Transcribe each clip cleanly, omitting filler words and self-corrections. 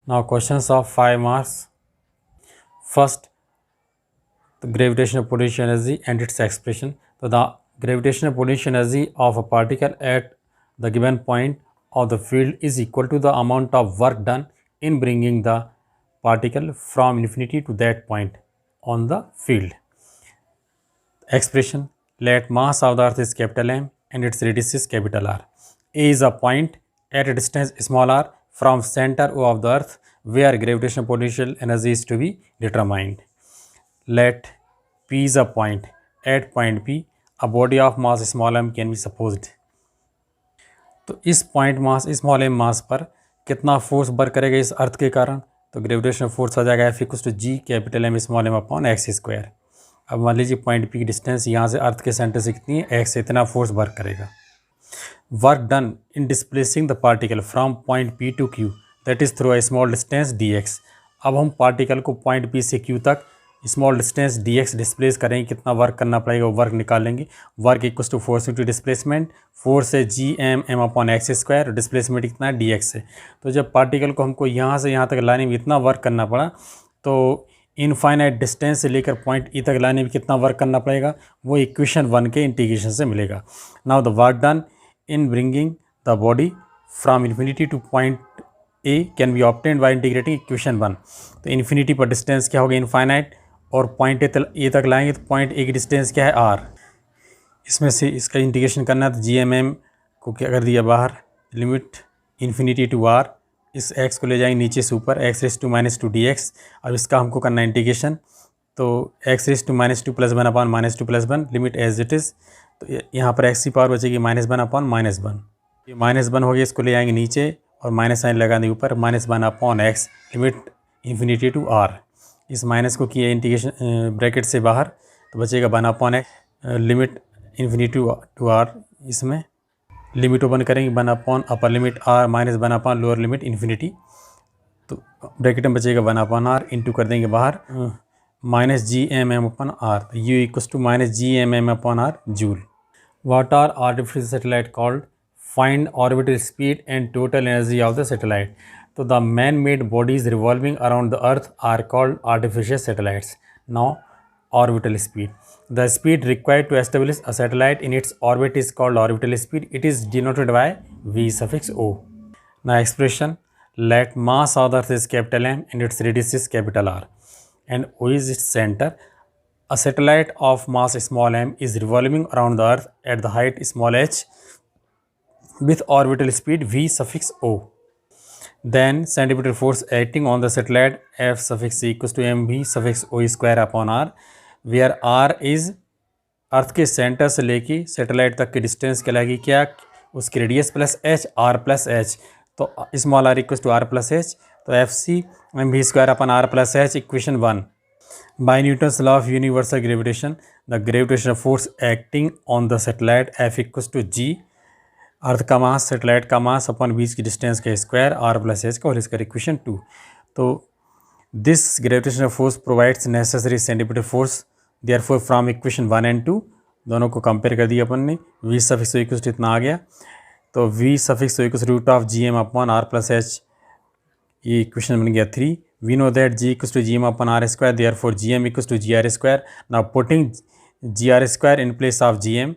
Now questions of 5 marks. First, the gravitational potential energy and its expression. So the gravitational potential energy of a particle at the given point of the field is equal to the amount of work done in bringing the particle from infinity to that point on the field. Expression: let mass of the earth is capital M and its radius is capital R. A is a point at a distance small r from center of the earth where gravitational potential energy is to be determined. Let P is a point. At point P, a body of mass small m can be supposed. तो इस point mass small M मास पर कितना force work करेगा इस अर्थ के कारण? तो gravitational force आ जाएगा F equals to G capital M small M upon X square. अब मान लीजिए पॉइंट पी की डिस्टेंस यहाँ से अर्थ के सेंटर से कितनी है, एक्स से, इतना फोर्स वर्क करेगा। Work done in displacing the particle from point P to Q that is through a small distance D X. अब हम पार्टिकल को पॉइंट पी से क्यू तक small distance D X displace करेंगे, कितना वर्क करना पड़ेगा वो वर्क निकालेंगे। Work equals to force into displacement, force है G M M upon X square, displacement कितना है डी एक्स है। तो जब पार्टिकल को हमको यहाँ से यहाँ तक लाने में इतना वर्क करना पड़ा, तो इनफाइनाइट डिस्टेंस से लेकर पॉइंट ई तक लाने में कितना वर्क करना पड़ेगा, वो इक्वेशन 1 के इंटीग्रेशन से मिलेगा। Now the work done in bringing the body from infinity two point A can be obtained by integrating equation 1। तो इन्फिनिटी पर डिस्टेंस क्या होगा, इनफाइनाइट, और पॉइंट ए तक लाएंगे तो पॉइंट ए की डिस्टेंस क्या है, आर। इसमें से इसका इंटीग्रेशन करना है तो जी एम एम को क्या कर दिया बाहर, लिमिट इन्फिनिटी टू आर, इस x को ले जाएंगे नीचे से ऊपर, X raise to minus two D X. अब इसका हमको करना है इंटीग्रेशन, तो X raise to minus two plus one upon minus two plus one, limit as it is. तो यहाँ पर एक्स की पावर बचेगी minus one upon minus one, ये माइनस वन हो गया, इसको ले जाएंगे नीचे और माइनस साइन लगा देंगे ऊपर, minus one upon X, limit infinity to R. इस माइनस को किया इंटीग्रेशन ब्रैकेट से बाहर, तो बचेगा one upon X, limit infinity to R, इसमें लिमिट ओपन करेंगे one upon upper limit R minus one upon lower limit infinity, तो ब्रैकेट में बचेगा वन अपॉन आर, इंटू कर देंगे बाहर minus G M M upon R, तो U equals to minus G M M upon are joule. What are artificial satellite called? Find orbital speed and total energy of the satellite. तो the man-made bodies revolving around the earth are called artificial satellites. Now, orbital speed. The speed required to establish a satellite in its orbit is called orbital speed. It is denoted by V suffix O. Now, expression: let mass of the earth is capital M and its radius is capital R, and O is its center. A satellite of mass small m is revolving around the earth at the height small h with orbital speed V suffix O. Then centripetal force acting on the satellite F suffix C equals to mv suffix O square upon R, where R is अर्थ के centre से लेके satellite तक की distance कहलाएगी क्या, उसकी radius plus H, R plus H. तो small R equals to R plus H, तो F C M V square upon R plus H, equation 1। By Newton's law of universal gravitation, the gravitational force acting on the satellite F equals to G, earth का mass, satellite का मास अपन बीच की distance का square, R plus H का whole square, equation 2। तो this gravitational force provides necessary centripetal force, therefore from equation 1 and 2 दोनों को compare कर दिया अपन ने, V suffix O equals to इतना आ गया, तो V suffix O equals root of G M upon R plus H, ये इक्वेशन बन गया 3। We know that G equals to G M upon R square, therefore G M equals to G R square. Now putting G R square in place of G M,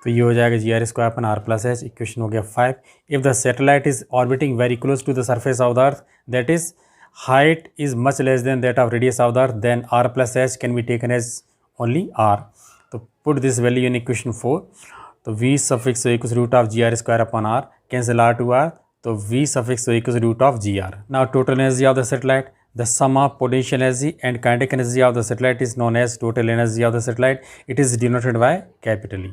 तो ये हो जाएगा G R square upon R plus H, equation हो गया 5। If the satellite is orbiting very close to the surface of the earth, that is height is much less than that of radius of the earth, then R plus H can be taken as only are. तो put this value in equation 4, तो V suffix equals root of G R square upon R, cancel R to R, तो V suffix equals root of G R. Now total energy of the satellite, the sum of potential energy and kinetic energy of the satellite is known as total energy of the satellite. It is denoted by capital E.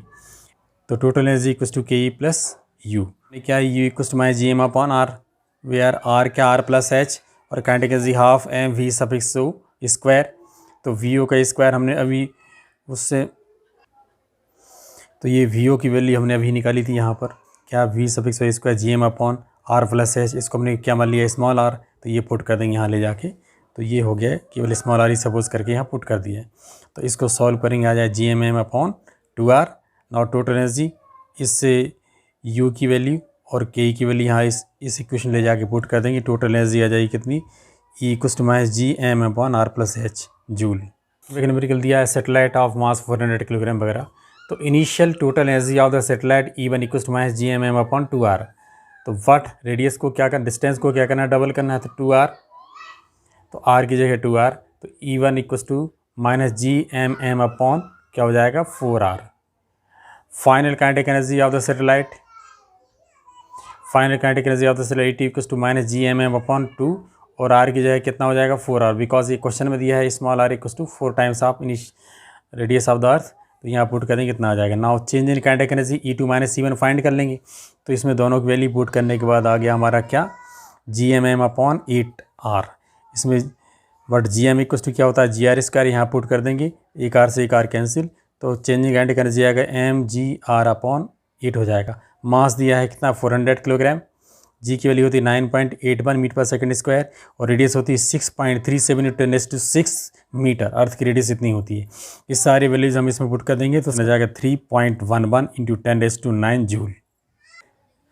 तो total energy equals to K E plus U, क्या है, U equals to minus G M upon R, where R क्या R plus H, और kinetic energy half M V suffix O square, तो V O का square हमने अभी उससे, तो ये वी ओ की वैल्यू हमने अभी निकाली थी यहाँ पर, क्या V suffix O square G M upon R plus H, इसको हमने क्या मान लिया स्मॉल आर, तो ये पुट कर देंगे यहाँ ले जाके, तो ये हो गया केवल स्मॉल आर ही सपोज करके यहाँ पुट कर दिया है। तो इसको सॉल्व करेंगे, आ जाए G M M upon 2 R. Now total energy, इससे यू की वैल्यू और के की वैल्यू यहाँ इस इक्वेशन ले जाके पुट कर देंगे, टोटल एनर्जी आ जाएगी कितनी, E equals to minus G M upon R plus H joule. एक नंबर दिया है सैटेलाइट ऑफ मास 400 किलोग्राम वगैरह। तो initial total energy of the satellite E one equals to minus G M upon 2r। तो what radius को क्या करना, distance को क्या करना है, डबल करना है, तो 2r, तो r की जगह 2r, तो E one equals to minus G M upon क्या हो जाएगा 4r। Final kinetic energy of the satellite, final kinetic energy of the satellite equals to minus G M upon 2, और r की जगह कितना हो जाएगा 4r, बिकॉज ये क्वेश्चन में दिया है small r equals to 4 times of radius of the Earth. तो यहाँ पुट करेंगे कितना आ जाएगा। Now change in kinetic energy E two minus C1 find कर लेंगे। तो इसमें दोनों की वैल्यू पुट करने के बाद आ गया हमारा क्या, जी एम अपॉन 8r। इसमें but G M equals to क्या होता है, जी आर स्क्वायर, यहाँ पुट कर देंगे, एक आर से एक आर कैंसिल, तो चेंजिंग काइनेटिक एनर्जी आएगा एम जी आर अपॉन 8 हो जाएगा। मास दिया है कितना 400 किलोग्राम, जी की वैल्यू होती है 9.81 मीटर पर सेकंड स्क्वायर, और रेडियस होती है 6.37 × 10⁶ मीटर। अर्थ की रेडियस इतनी होती है। इस सारी वैल्यूज हम इसमें पुट कर देंगे तो मिल जाएगा 3.11 × 10⁹ जूल।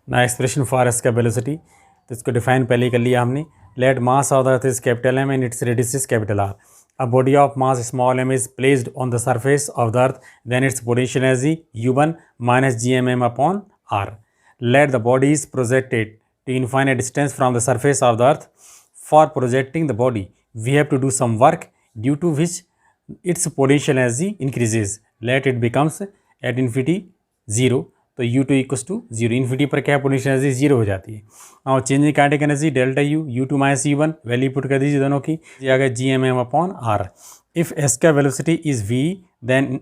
ना एक्सप्रेशन फॉर एस का वेलोसिटी, तो इसको डिफाइन पहले ही कर लिया हमने। Let mass of the Earth is capital M and its radius is capital R. A body of mass small m is placed on the surface of the earth, then its potential energy u1 minus gmm upon r. Let the body is projected to infinite distance from the surface of the earth. For projecting the body, we have to do some work due to which its potential energy increases. Let it becomes at infinity 0. तो u2 equals to 0, infinity पर क्या potential energy 0 हो जाती है। और change in kinetic energy delta U, u2 minus u1, value put कर दीजिए दोनों की, आ गया G M upon R. If S का velocity is v, then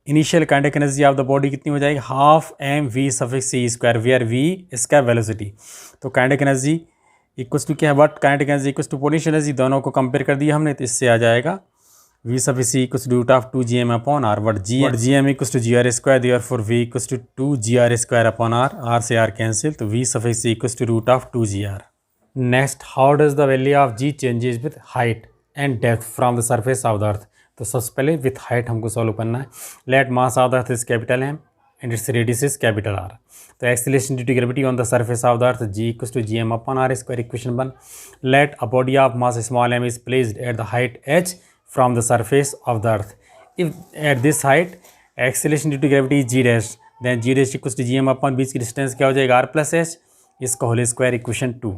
initial kinetic energy of the body कितनी हो जाएगी, half M V suffix C square, where v इसका वेलोसिटी। तो काइनेटिक एनर्जी इक्वस टू क्या है, what kinetic energy equals to potential energy, दोनों को कंपेयर कर दिया हमने, तो इससे आ जाएगा v sub c equals to root of 2gm upon r, but gm equals to gr square, therefore v equals to 2gr square upon r से r cancel, तो v sub c equals to root of 2gr. Next, how does the value of g changes with height and depth from the surface of the earth? तो सबसे पहले with height हमको solve करना है। Let mass of the earth is capital M and its radius is capital R. तो acceleration due to gravity on the surface of the earth g equals to gm upon r square, equation 1. Let a body of mass small m is placed at the height h from the surface of the earth. If at this height acceleration due to gravity is g dash, then g dash equals to gm upon बीच की distance क्या हो जाएगा r plus H, इसका whole square, equation 2।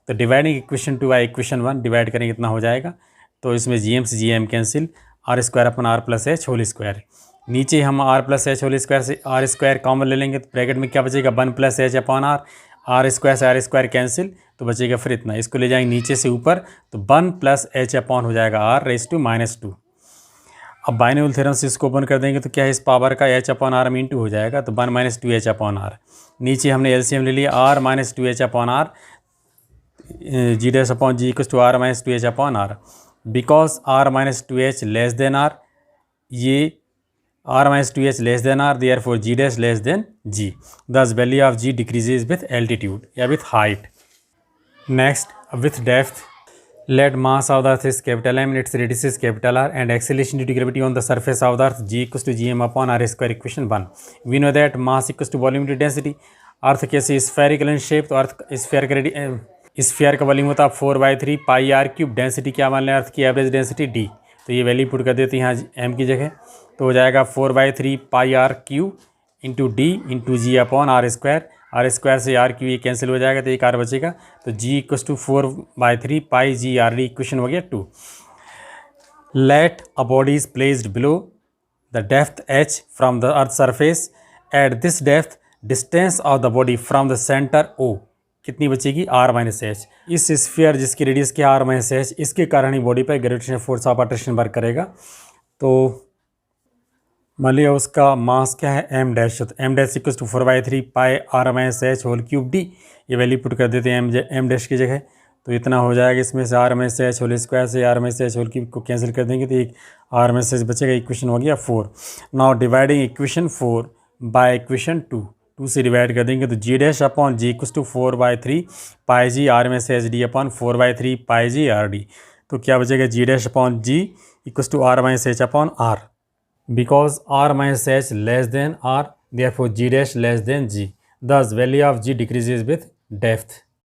तो dividing equation 2 by equation 1 divide करेंगे कितना हो जाएगा, तो इसमें जी एम से G M cancel, R square upon R plus H whole square. नीचे हम R plus H whole square से आर स्क्वायर कॉमन ले लेंगे, तो ब्रैकेट में क्या बचेगा 1 plus H upon R, R square से आर स्क्वायर कैंसिल, तो बचेगा फिर इतना। इसको ले जाएंगे नीचे से ऊपर, तो 1 प्लस एच अपॉन हो जाएगा आर रेस टू -2। अब बाइनोमियल थ्योरम से इसको ओपन कर देंगे तो क्या है, इस पावर का एच अपॉन आर में इंटू हो जाएगा, तो 1 माइनस 2h अपॉन आर। नीचे हमने एलसीएम ले लिया, R minus 2h upon R, G dash upon G equals to R minus 2h upon R. Because R minus 2h less than R, ये r minus 2h less than r, therefore g dash less than g. Thus value of g decreases with altitude या with height. Next, with depth, let mass of the earth is capital M and its radius is capital R, and acceleration due to gravity on the surface of the earth g equals to gm upon r square, equation 1. We know that mass equals to volume into density. अर्थ कैसे spherical in shape, तो अर्थ sphere का volume होता है 4/3 pi are cube, density क्या मान लें अर्थ की, average density d। तो ये वैल्यू पुट कर देते हैं यहाँ m की जगह, तो हो जाएगा 4/3 pi R cube into D into G upon R square से आर क्यू ये कैंसिल हो जाएगा, तो एक आर बचेगा, तो G equals to 4/3 pi G R D, equation हो गया 2। Let a body is placed below the depth H from the earth surface, at this depth distance of the body from the centre O कितनी बचेगी, R minus H. इस sphere जिसकी radius क्या R minus H, इसके कारण ही body पर gravitational force of attraction work करेगा। तो मान लिया उसका मास क्या है एम डैश, तो M dash equals to 4/3 pi R minus H whole cube D, ये वैल्यू पुट कर देते हैं एम डैश की जगह, तो इतना हो जाएगा। इसमें से R minus H whole square से R minus H whole cube को कैंसिल कर देंगे, तो एक आर माइनस एच बचेगा, इक्वेशन हो गया 4। Now dividing equation 4 by equation 2 से डिवाइड कर देंगे, तो G dash upon G equals to 4/3 pi G R minus H D upon 4/3 pi G R D. तो क्या बचेगा, G dash upon G equals to R minus H upon R, because r minus h less than r, therefore g dash less than g. Thus, value of g decreases with depth.